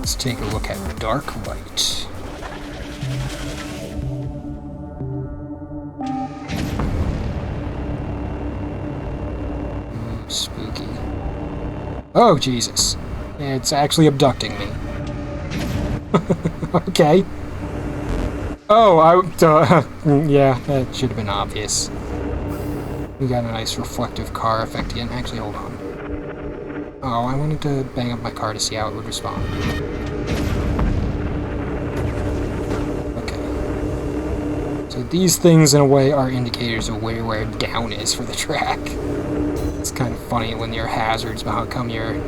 Let's take a look at Dark Light. Spooky. Oh, Jesus. It's actually abducting me. Okay. Oh, yeah, that should have been obvious. We got a nice reflective car effect again. Actually, hold on. Oh, I wanted to bang up my car to see how it would respond. Okay. So these things, in a way, are indicators of where down is for the track. It's kind of funny when your hazards become your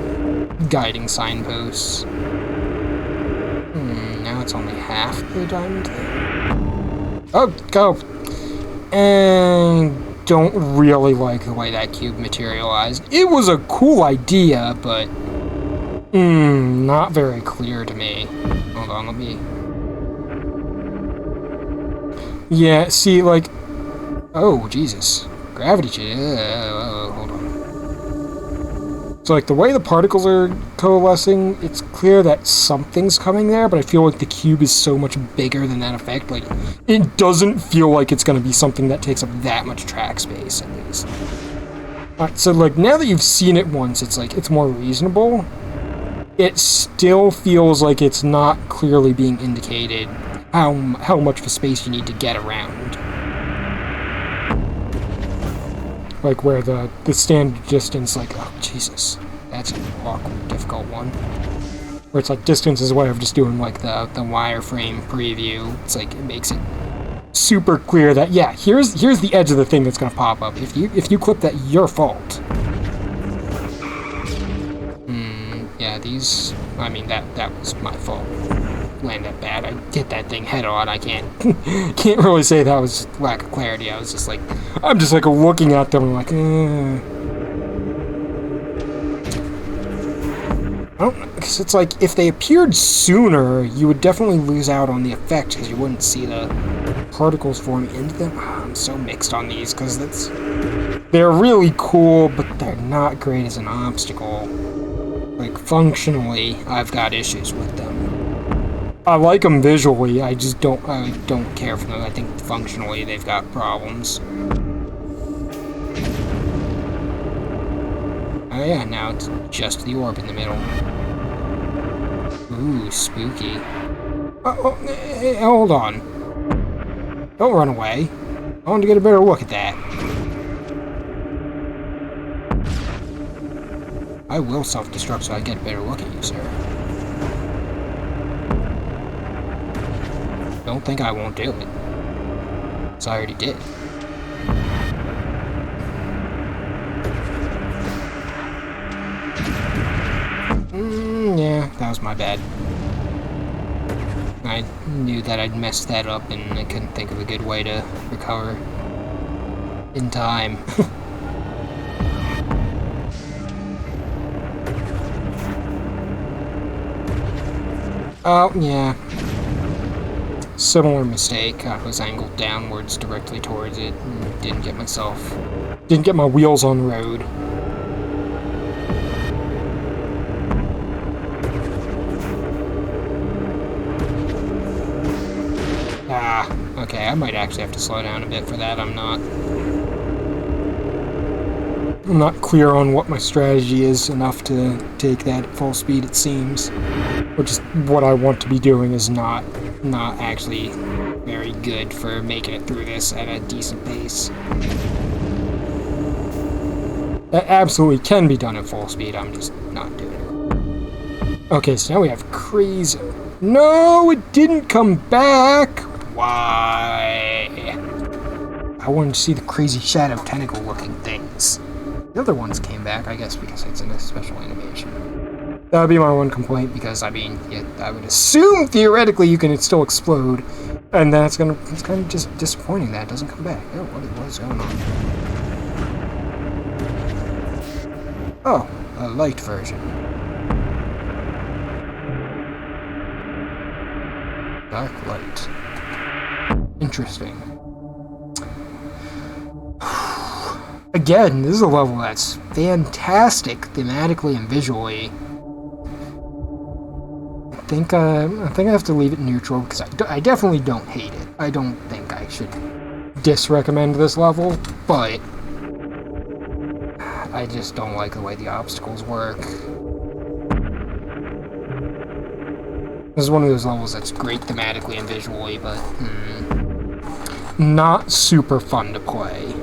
guiding signposts. Now it's only half the diamond thing. Oh, go! And don't really like the way that cube materialized. It was a cool idea, but not very clear to me. Hold on, let me... Yeah, see, like... Oh, Jesus. Gravity change. Hold on. So, like, the way the particles are coalescing, it's clear that something's coming there, but I feel like the cube is so much bigger than that effect. Like, it doesn't feel like it's going to be something that takes up that much track space, at least. Alright, so, like, now that you've seen it once, it's, like, it's more reasonable. It still feels like it's not clearly being indicated how much of a space you need to get around. Like, where the standard distance, like, oh, Jesus. That's an awkward, difficult one. Where it's like, distance is a way of just doing, like, the wireframe preview. It's like, it makes it super clear that, yeah, here's the edge of the thing that's gonna pop up. If you clip that, your fault. Yeah, these... I mean, that was my fault. Landed bad. I hit that thing head on. I can't really say that was lack of clarity. I was just like, I'm just like looking at them like, I don't know, because it's like, if they appeared sooner, you would definitely lose out on the effect, because you wouldn't see the particles forming into them. I'm so mixed on these, because they're really cool, but they're not great as an obstacle. Like, functionally, I've got issues with them. I like them visually, I don't care for them. I think functionally they've got problems. Oh yeah, now it's just the orb in the middle. Ooh, spooky. Hold on. Don't run away. I want to get a better look at that. I will self-destruct so I get a better look at you, sir. Don't think I won't do it. So I already did. Yeah, that was my bad. I knew that I'd messed that up and I couldn't think of a good way to recover in time. Oh, yeah. Similar mistake. I was angled downwards directly towards it and didn't get my wheels on the road. Ah, okay, I might actually have to slow down a bit for that. I'm not clear on what my strategy is enough to take that at full speed, it seems. Which is what I want to be doing is not actually very good for making it through this at a decent pace. That absolutely can be done at full speed, I'm just not doing it. Okay, so now we have crazy... No, it didn't come back! Why? I wanted to see the crazy shadow tentacle looking things. The other ones came back, I guess, because it's in a special animation. That would be my one complaint, because, I mean, I would assume, theoretically, you can still explode, and it's kind of just disappointing that it doesn't come back. Oh, what is going on? Oh, a light version. Dark light. Interesting. Again, this is a level that's fantastic thematically and visually. think I have to leave it neutral because I definitely don't hate it. I don't think I should disrecommend this level, but I just don't like the way the obstacles work. This is one of those levels that's great thematically and visually, but not super fun to play.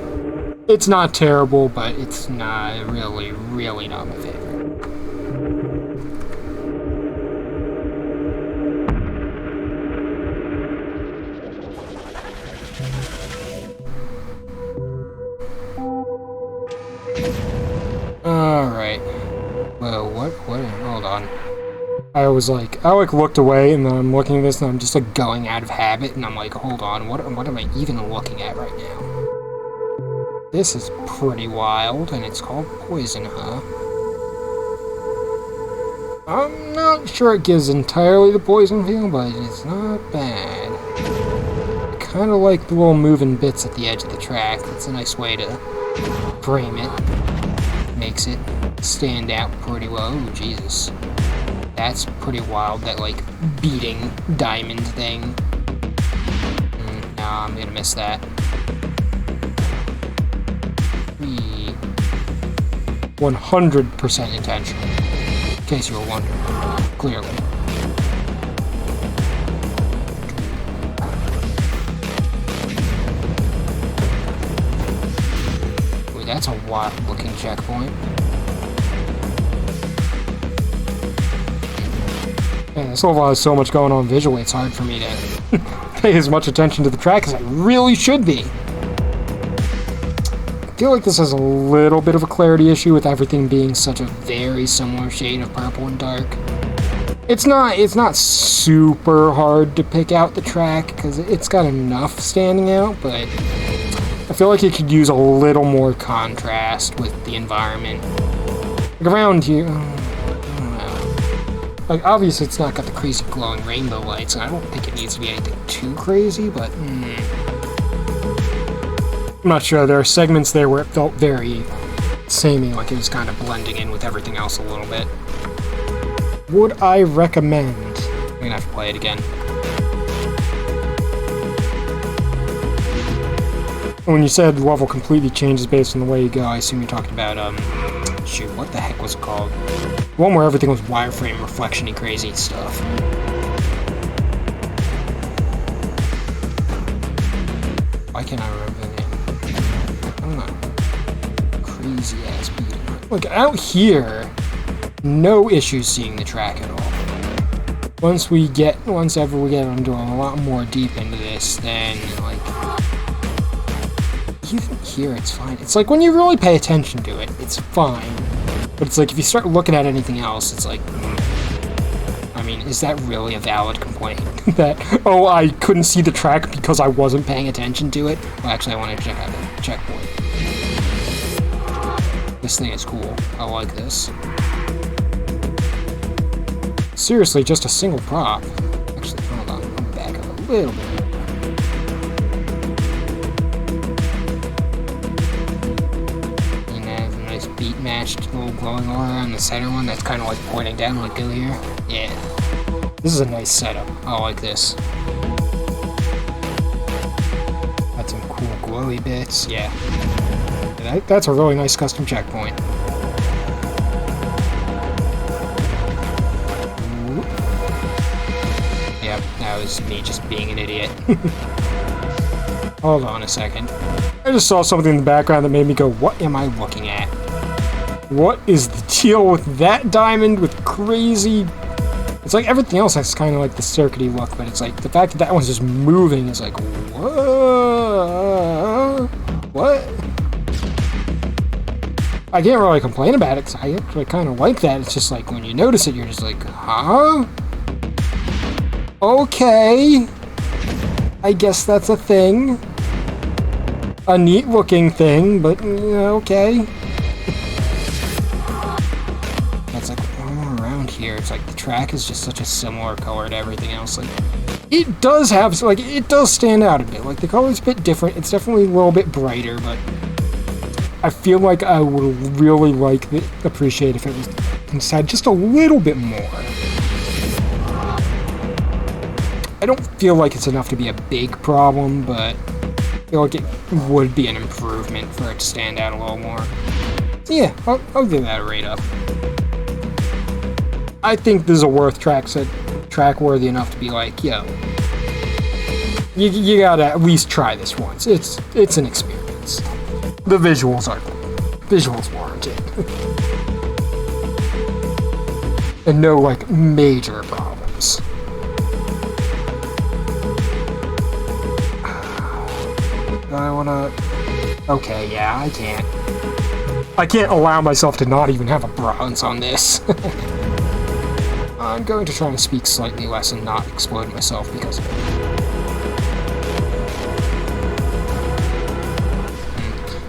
It's not terrible, but it's not really not my favorite. Alright. Well, what, hold on. I looked away, and then I'm looking at this, and I'm just, like, going out of habit, and I'm like, hold on, what am I even looking at right now? This is pretty wild, and it's called Poison, huh? I'm not sure it gives entirely the poison feel, but it's not bad. I kind of like the little moving bits at the edge of the track. It's a nice way to frame it. Makes it stand out pretty well. Ooh, Jesus. That's pretty wild, that, like, beating diamond thing. No, I'm gonna miss that. 100% intentional. In case you were wondering. Clearly. Ooh, that's a wild-looking checkpoint. Man, this level has so much going on visually, it's hard for me to pay as much attention to the track as I really should be. I feel like this has a little bit of a clarity issue with everything being such a very similar shade of purple and dark. It's not super hard to pick out the track because it's got enough standing out, but I feel like it could use a little more contrast with the environment. Like around here, I don't know. Like obviously it's not got the crazy glowing rainbow lights, and I don't think it needs to be anything too crazy, but I'm not sure. There are segments there where it felt very samey, like it was kind of blending in with everything else a little bit. Would I recommend? I'm gonna have to play it again. When you said the level completely changes based on the way you go, I assume you're talking about, shoot, what the heck was it called? One where everything was wireframe reflection-y crazy stuff. Why can't I remember the name? I don't know. Crazy ass beating. Look, out here, no issues seeing the track at all. Once ever we get into a lot more deep into this, then, like, even here it's fine. It's like when you really pay attention to it, it's fine. But it's like if you start looking at anything else, it's like, I mean, is that really a valid complaint? That, oh, I couldn't see the track because I wasn't paying attention to it? Well, actually, I want to check out the checkpoint. This thing is cool. I like this. Seriously, just a single prop. Actually, hold on. I'll back up a little bit. Beat matched little glowing aura on the center one that's kind of like pointing down like go here. Yeah. This is a nice setup. I like this. Got some cool glowy bits. Yeah. That's a really nice custom checkpoint. Ooh. Yep, that was me just being an idiot. Hold on a second. I just saw something in the background that made me go, what am I looking at? What is the deal with that diamond with crazy... It's like everything else has kind of like the circuity look, but it's like the fact that that one's just moving is like, whoa, what? I can't really complain about it, because I actually kind of like that. It's just like when you notice it, you're just like, huh? Okay. I guess that's a thing. A neat looking thing, but okay. It's like all around here, it's like the track is just such a similar color to everything else. Like it does have, like, it does stand out a bit. Like the color's a bit different. It's definitely a little bit brighter, but I feel like I would really appreciate if it was inside just a little bit more. I don't feel like it's enough to be a big problem, but I feel like it would be an improvement for it to stand out a little more. So yeah, I'll give that a rate up. I think this is a worth track worthy enough to be like, yo, you gotta at least try this once. It's an experience. The visuals are visuals warranted. And no, like, major problems. I wanna... Okay, yeah, I can't allow myself to not even have a bronze on this. I'm going to try and speak slightly less and not explode myself because of it.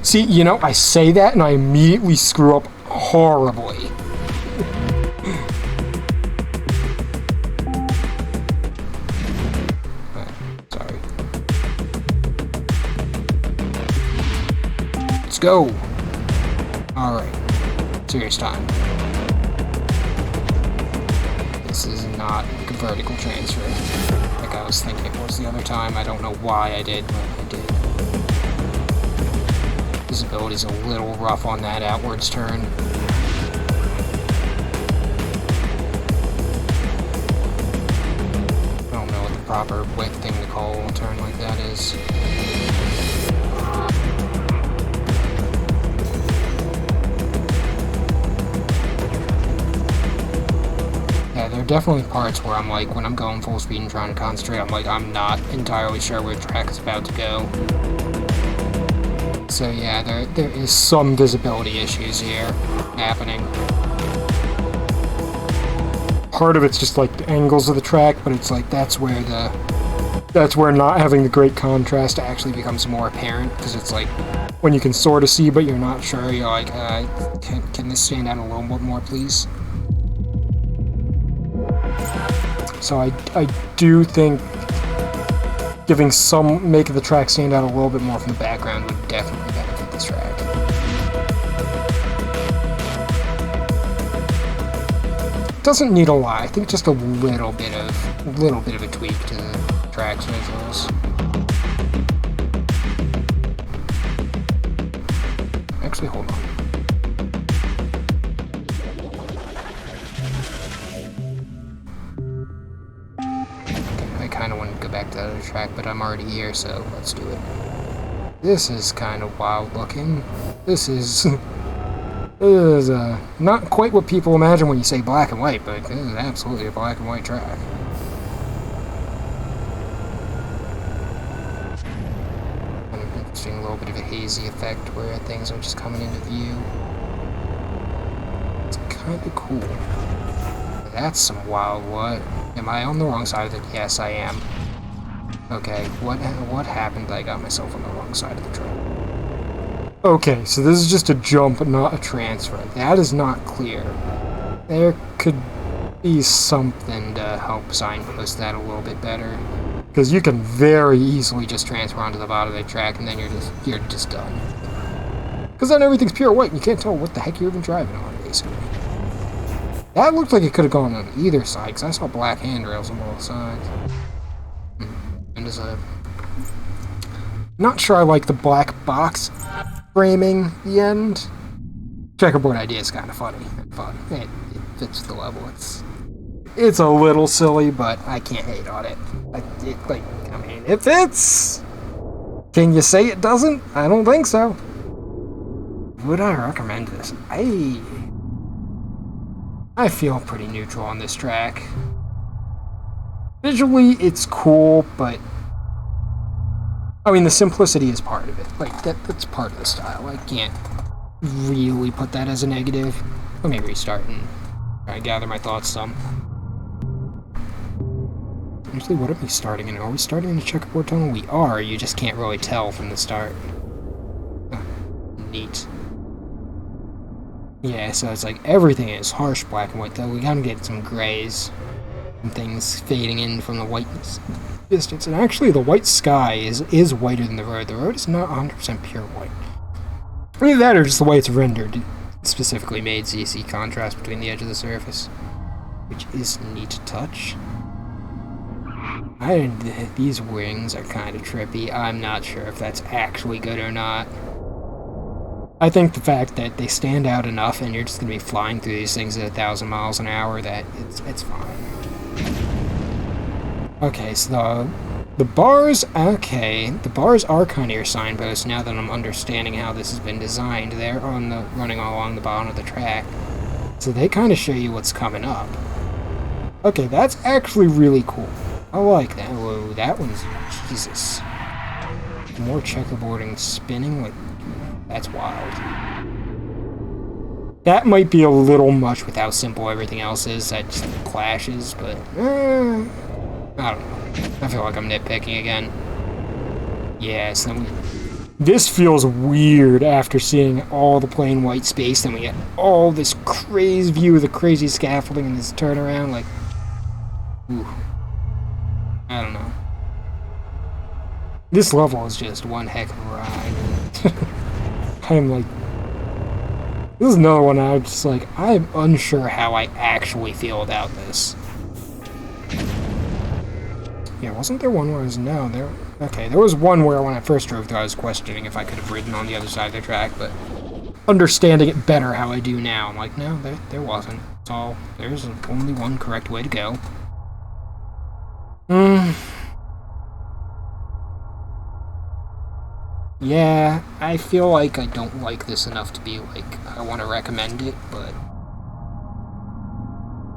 See, you know, I say that and I immediately screw up horribly. Sorry. Let's go. Alright. Serious time. This is not a vertical transfer like I was thinking it was the other time. I don't know why I did, but I did. Visibility's a little rough on that outwards turn. I don't know what the proper width thing to call a turn like that is. Yeah, there are definitely parts where I'm like, when I'm going full speed and trying to concentrate, I'm like, I'm not entirely sure where the track is about to go. So yeah, there is some visibility issues here happening. Part of it's just like the angles of the track, but it's like that's where not having the great contrast actually becomes more apparent, because it's like when you can sort of see but you're not sure, you're like, can this stand out a little bit more, please? So I do think making the track stand out a little bit more from the background would definitely benefit this track. Doesn't need a lot. I think just a little bit of a tweak to the track's visuals. Actually, hold on. I kind of want to go back to the other track, but I'm already here, so let's do it. This is kind of wild looking. This is not quite what people imagine when you say black and white, but this is absolutely a black and white track. Kind of interesting, a little bit of a hazy effect where things are just coming into view. It's kind of cool. That's some wild what? Am I on the wrong side of it? Yes, I am. Okay, what happened that I got myself on the wrong side of the track? Okay, so this is just a jump, not a transfer. That is not clear. There could be something to help signpost that a little bit better. Because you can very easily just transfer onto the bottom of the track and then you're just done. Because then everything's pure white and you can't tell what the heck you're even driving on, basically. That looked like it could have gone on either side, because I saw black handrails on both sides. And as a... Not sure I like the black box framing the end. Checkerboard idea is kind of funny and fun. It fits the level. It's a little silly, but I can't hate on it. I mean, it fits! Can you say it doesn't? I don't think so. Would I recommend this? I feel pretty neutral on this track. Visually, it's cool, but... I mean, the simplicity is part of it. Like, that's part of the style. I can't really put that as a negative. Let me restart and try to gather my thoughts some. Actually, what are we starting in? Are we starting in the checkerboard tunnel? We are, you just can't really tell from the start. Neat. Yeah, so it's like everything is harsh black and white, though. We gotta get some grays and things fading in from the whiteness distance. And actually, the white sky is whiter than the road. The road is not 100% pure white. Either that or just the way it's rendered. It specifically made so you see contrast between the edge of the surface, which is neat to touch. These wings are kind of trippy. I'm not sure if that's actually good or not. I think the fact that they stand out enough and you're just going to be flying through these things at 1,000 miles an hour, that it's fine. Okay, so the bars, okay, the bars are kind of your signposts now that I'm understanding how this has been designed. They're running along the bottom of the track, so they kind of show you what's coming up. Okay, that's actually really cool. I like that. Whoa, that one's, Jesus. More checkerboarding, spinning, like, that's wild. That might be a little much with how simple everything else is. That just clashes, but I don't know. I feel like I'm nitpicking again. Yes, this feels weird after seeing all the plain white space. Then we get all this crazy view of the crazy scaffolding and this turnaround. Like, ooh, I don't know. This level is just one heck of a ride. I'm like, this is another one I'm just like, I'm unsure how I actually feel about this. Yeah, wasn't there one where I was, no, there, okay, there was one where when I first drove through I was questioning if I could have ridden on the other side of the track, but understanding it better how I do now, I'm like, no, there wasn't. It's all, there's only one correct way to go. Yeah, I feel like I don't like this enough to be like, I want to recommend it, but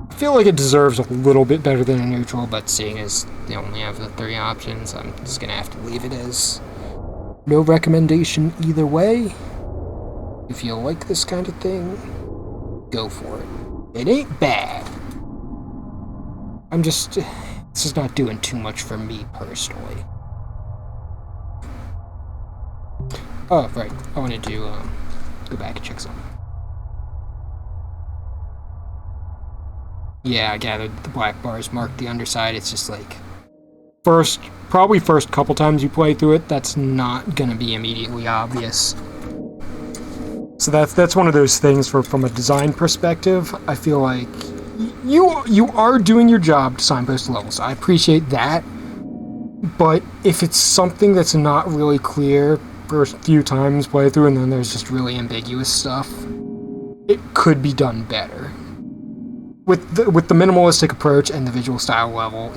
I feel like it deserves a little bit better than a neutral, but seeing as they only have the 3 options, I'm just gonna have to leave it as no recommendation either way. If you like this kind of thing, go for it. It ain't bad. It's just not doing too much for me personally. Oh, right. I wanted to go back and check something. Yeah, I gathered the black bars mark the underside. It's just like probably first couple times you play through it, that's not gonna be immediately obvious. So that's one of those things from a design perspective. I feel like you are doing your job to signpost levels. I appreciate that, but if it's something that's not really clear first few times play through and then there's just really ambiguous stuff, it could be done better. With the minimalistic approach and the visual style level,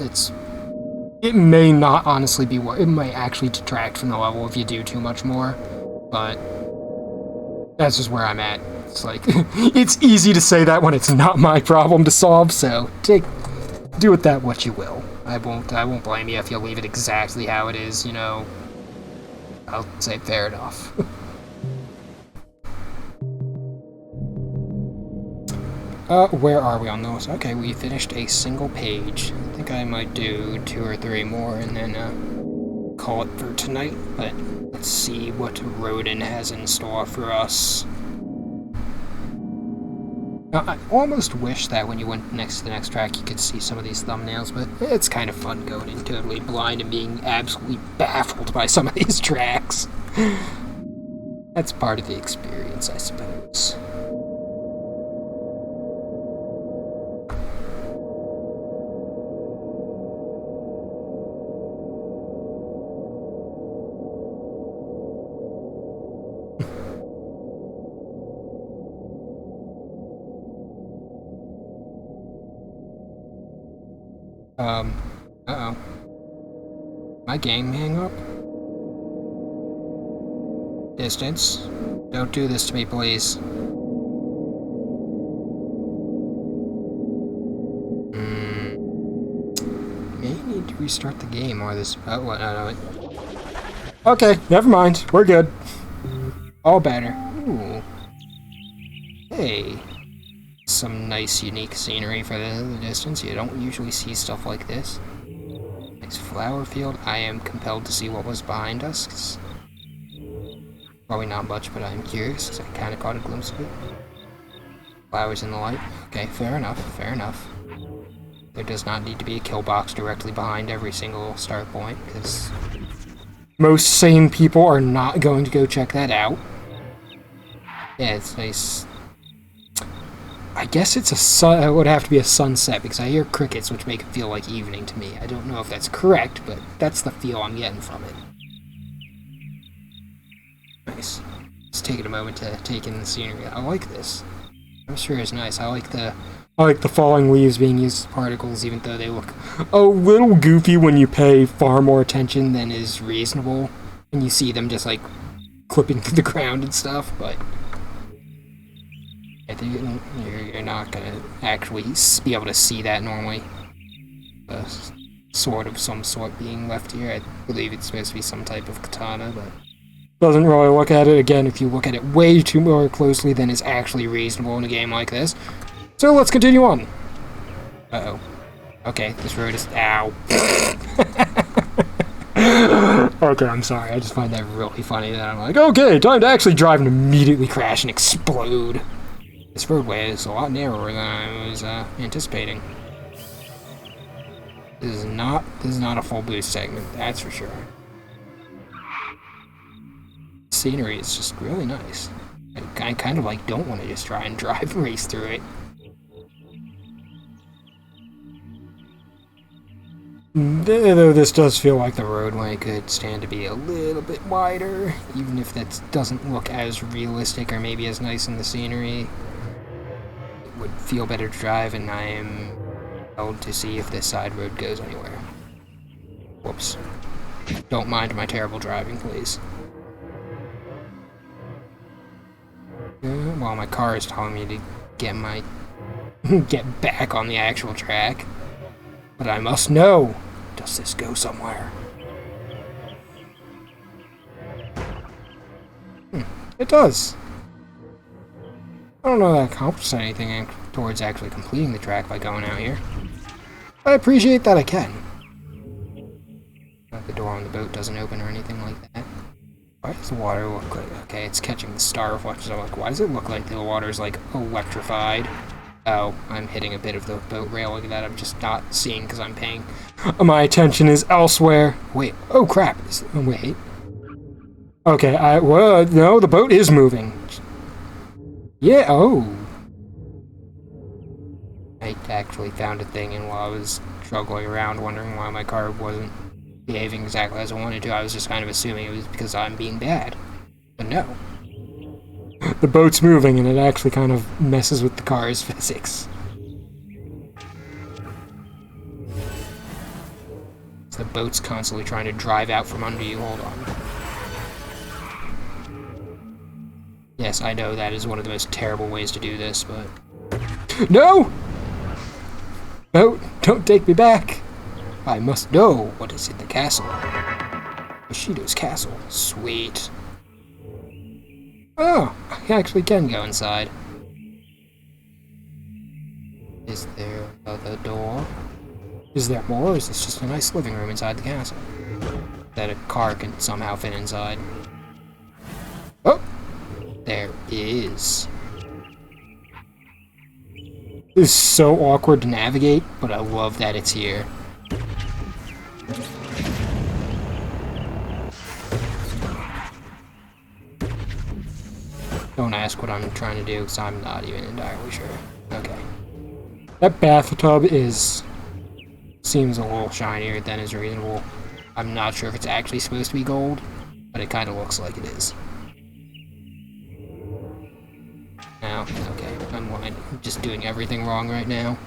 it may not honestly be what it might actually detract from the level if you do too much more, but that's just where I'm at. It's like it's easy to say that when it's not my problem to solve, so do with that what you will. I won't blame you if you leave it exactly how it is, you know. I'll say fair enough. Where are we on those? Okay, we finished a single page. I think I might do 2 or 3 more and then call it for tonight, but let's see what Rodin has in store for us. Now, I almost wish that when you went next to the next track you could see some of these thumbnails, but it's kind of fun going in totally blind and being absolutely baffled by some of these tracks. That's part of the experience, I suppose. Uh-oh. My game hang up? Distance. Don't do this to me, please. May need to restart the game or this... Oh, what? No. Okay, never mind. We're good. All better. Ooh. Hey. Some nice, unique scenery for the distance. You don't usually see stuff like this. Nice flower field. I am compelled to see what was behind us. Probably not much, but I'm curious, because I kind of caught a glimpse of it. Flowers in the light. Okay, fair enough, fair enough. There does not need to be a kill box directly behind every single start point, because most sane people are not going to go check that out. Yeah, it's nice. I guess it's a sun. It would have to be a sunset because I hear crickets, which make it feel like evening to me. I don't know if that's correct, but that's the feel I'm getting from it. Nice. Just taking a moment to take in the scenery. I like this. I'm sure it's nice. I like the falling leaves being used as particles, even though they look a little goofy when you pay far more attention than is reasonable, and you see them just like clipping through the ground and stuff. But I think you're not gonna actually be able to see that normally. Sword of some sort being left here. I believe it's supposed to be some type of katana, but doesn't really look at it. Again, if you look at it way too more closely than is actually reasonable in a game like this. So let's continue on. Uh-oh. Okay, this road is... Ow. Okay, I'm sorry. I just find that really funny that I'm like, okay, time to actually drive and immediately crash and explode. This roadway is a lot narrower than I was anticipating. This is not a full boost segment, that's for sure. Scenery is just really nice. I kind of like don't want to just try and drive and race through it. Though this does feel like the roadway could stand to be a little bit wider, even if that doesn't look as realistic or maybe as nice in the scenery. It would feel better to drive, and I am held to see if this side road goes anywhere. Whoops. Don't mind my terrible driving, please. Well, my car is telling me to get back on the actual track. But I must know, does this go somewhere? It does. I don't know that accomplishes anything towards actually completing the track by going out here. But I appreciate that I can. The door on the boat doesn't open or anything like that. Why does the water look like... Okay, it's catching the star reflections. I'm like, why does it look like the water's, like, electrified? Oh, I'm hitting a bit of the boat railing that I'm just not seeing because I'm paying... My attention is elsewhere. Wait, oh crap. Wait. Okay, well, no, the boat is moving. Yeah, oh. I actually found a thing, and while I was struggling around wondering why my car wasn't behaving exactly as I wanted to, I was just kind of assuming it was because I'm being bad. But no. The boat's moving, and it actually kind of messes with the car's physics. So the boat's constantly trying to drive out from under you. Hold on. Yes, I know that is one of the most terrible ways to do this, but... No! Boat, don't take me back! I must know what is in the castle. Bushido's castle. Sweet. Oh, I actually can go inside. Is there another door? Is there more, or is this just a nice living room inside the castle? That a car can somehow fit inside. Oh! There is. This is so awkward to navigate, but I love that it's here. Don't ask what I'm trying to do, because I'm not even entirely sure. Okay. That bathtub seems a little shinier than is reasonable. I'm not sure if it's actually supposed to be gold, but it kind of looks like it is. Now, okay, I'm just doing everything wrong right now.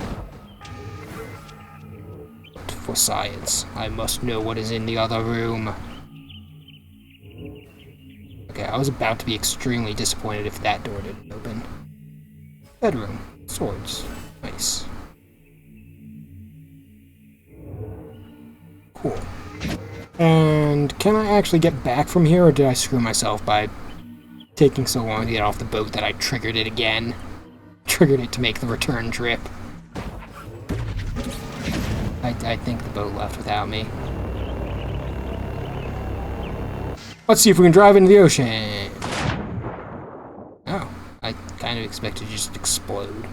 But for science, I must know what is in the other room. Okay, I was about to be extremely disappointed if that door didn't open. Bedroom. Swords. Nice. Cool. And can I actually get back from here, or did I screw myself by taking so long to get off the boat that I triggered it again? Triggered it to make the return trip. I think the boat left without me. Let's see if we can drive into the ocean. Oh, I kind of expected to just explode.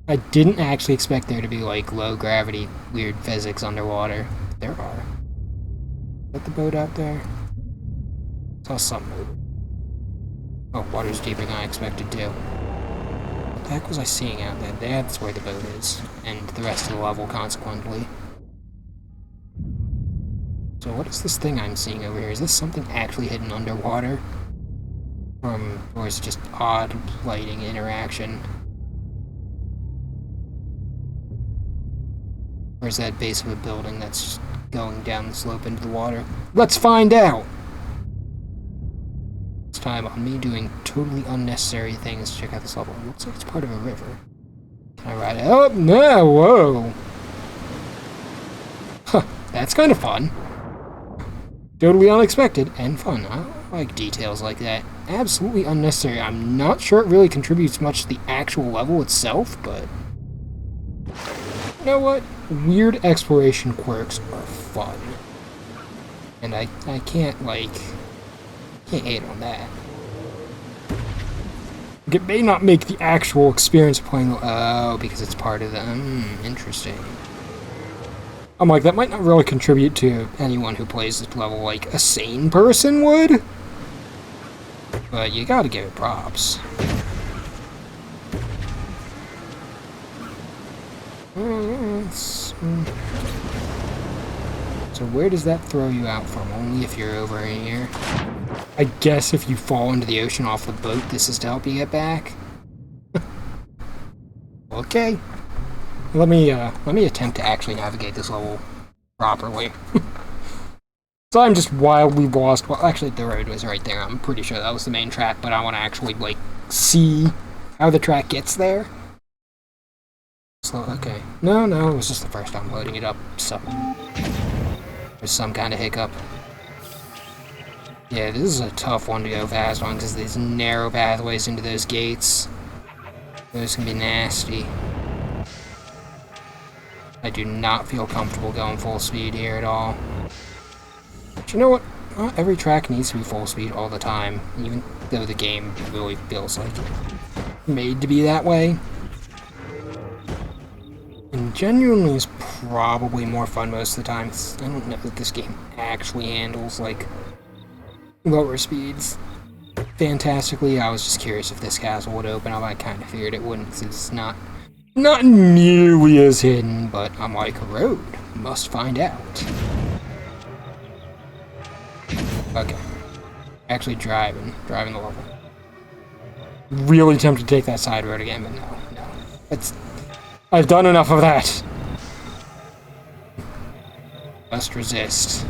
I didn't actually expect there to be, like, low gravity, weird physics underwater. There are. Is that the boat out there? Saw something moving. Oh, water's deeper than I expected to. What the heck was I seeing out there? That's where the boat is. And the rest of the level, consequently. So what is this thing I'm seeing over here? Is this something actually hidden underwater? Or is it just odd lighting interaction? Or is that base of a building that's just going down the slope into the water? Let's find out! This time on me doing totally unnecessary things to check out this level. It looks like it's part of a river. Can I ride it? Oh, no, whoa! Huh, that's kind of fun. Totally unexpected and fun. I like details like that. Absolutely unnecessary. I'm not sure it really contributes much to the actual level itself, but... You know what? Weird exploration quirks are fun. And I can't, like... Can't hate on that. It may not make the actual experience of playing... Oh, because it's part of the... interesting. I'm like, that might not really contribute to anyone who plays this level like a sane person would. But you gotta give it props. So where does that throw you out from? Only if you're over here. I guess if you fall into the ocean off the boat, this is to help you get back. Okay. Let me attempt to actually navigate this level properly. So I'm just wildly lost. Well, actually, the road was right there. I'm pretty sure that was the main track, but I want to actually, like, see how the track gets there. So, okay. No, it was just the first time loading it up, so... There's some kind of hiccup. Yeah, this is a tough one to go fast on, because these narrow pathways into those gates. Those can be nasty. I do not feel comfortable going full speed here at all. But you know what? Not every track needs to be full speed all the time, even though the game really feels like made to be that way. And genuinely is probably more fun most of the time. I don't know that this game actually handles, like, lower speeds fantastically. I was just curious if this castle would open up. I kind of figured it wouldn't, since it's not nearly as hidden, but I'm like, road, must find out. Okay. Actually driving the level. Really tempted to take that side road again, but no. I've done enough of that. Must resist.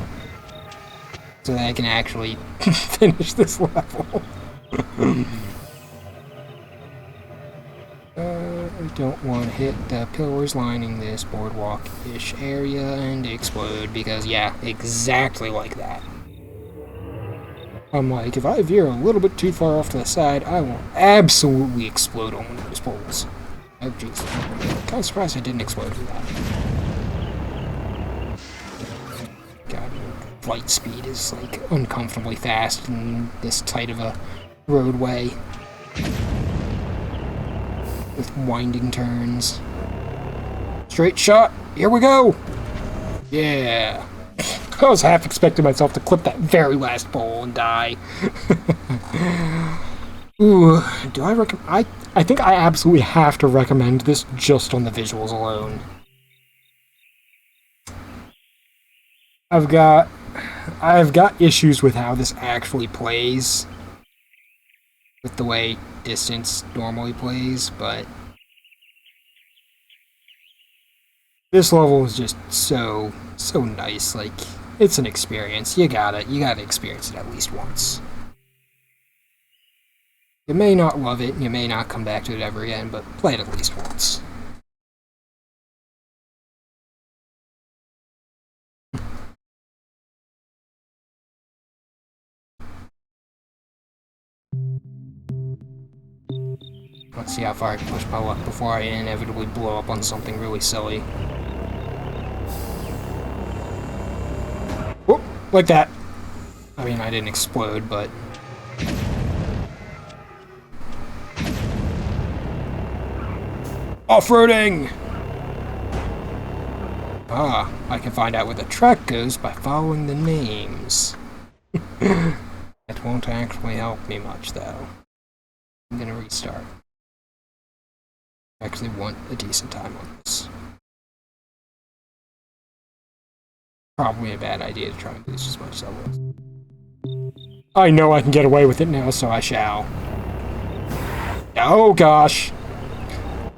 So that I can actually finish this level. I don't want to hit the pillars lining this boardwalk-ish area and explode, because, yeah, exactly like that. I'm like, if I veer a little bit too far off to the side, I will absolutely explode on one of those poles. Oh, jeez. I'm kind of surprised I didn't explode with that. God, flight speed is, like, uncomfortably fast in this tight of a roadway. With winding turns. Straight shot. Here we go. Yeah. I was half expecting myself to clip that very last pole and die. Ooh, do I recommend... I think I absolutely have to recommend this just on the visuals alone. I've got issues with how this actually plays. With the way Distance normally plays, but this level is just so nice. Like, it's an experience. You gotta experience it at least once. You may not love it, you may not come back to it ever again, but play it at least once. Let's see how far I can push my luck before I inevitably blow up on something really silly. Whoop! Like that. I mean, I didn't explode, but... Off-roading! Ah, I can find out where the track goes by following the names. It won't actually help me much, though. I'm gonna restart. I actually want a decent time on this. Probably a bad idea to try and boost as much as I was. I know I can get away with it now, so I shall. Oh gosh!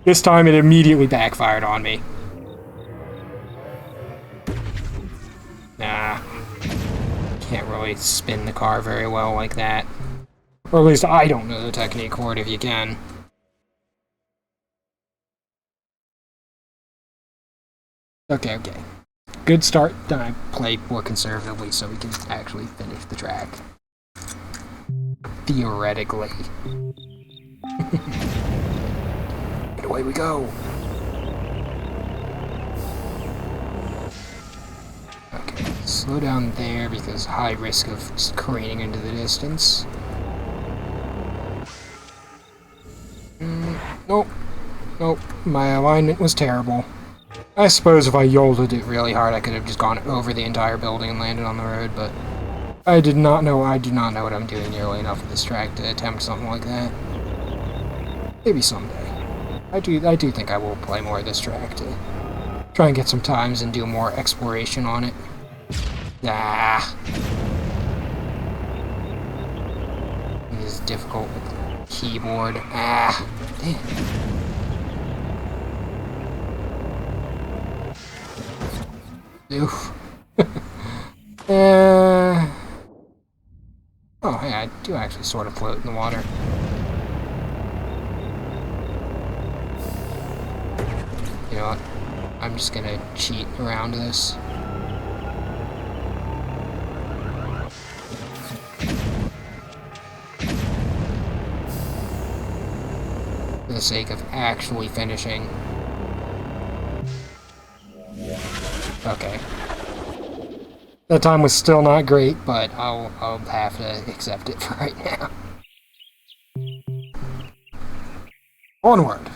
This time it immediately backfired on me. Nah. Can't really spin the car very well like that. Or at least I don't know the technique for it if you can. Okay. Good start. I play more conservatively so we can actually finish the track. Theoretically. And away we go. Okay, slow down there because high risk of careening into the distance. Nope, my alignment was terrible. I suppose if I yodeled it really hard, I could have just gone over the entire building and landed on the road, but I do not know what I'm doing nearly enough with this track to attempt something like that. Maybe someday. I do think I will play more of this track to try and get some times and do more exploration on it. Ah. This is difficult with the keyboard. Ah. Damn. Oof. Oh, hey, I do actually sort of float in the water. You know what? I'm just gonna cheat around this. For the sake of actually finishing. Okay. That time was still not great, but I'll have to accept it for right now. Onward!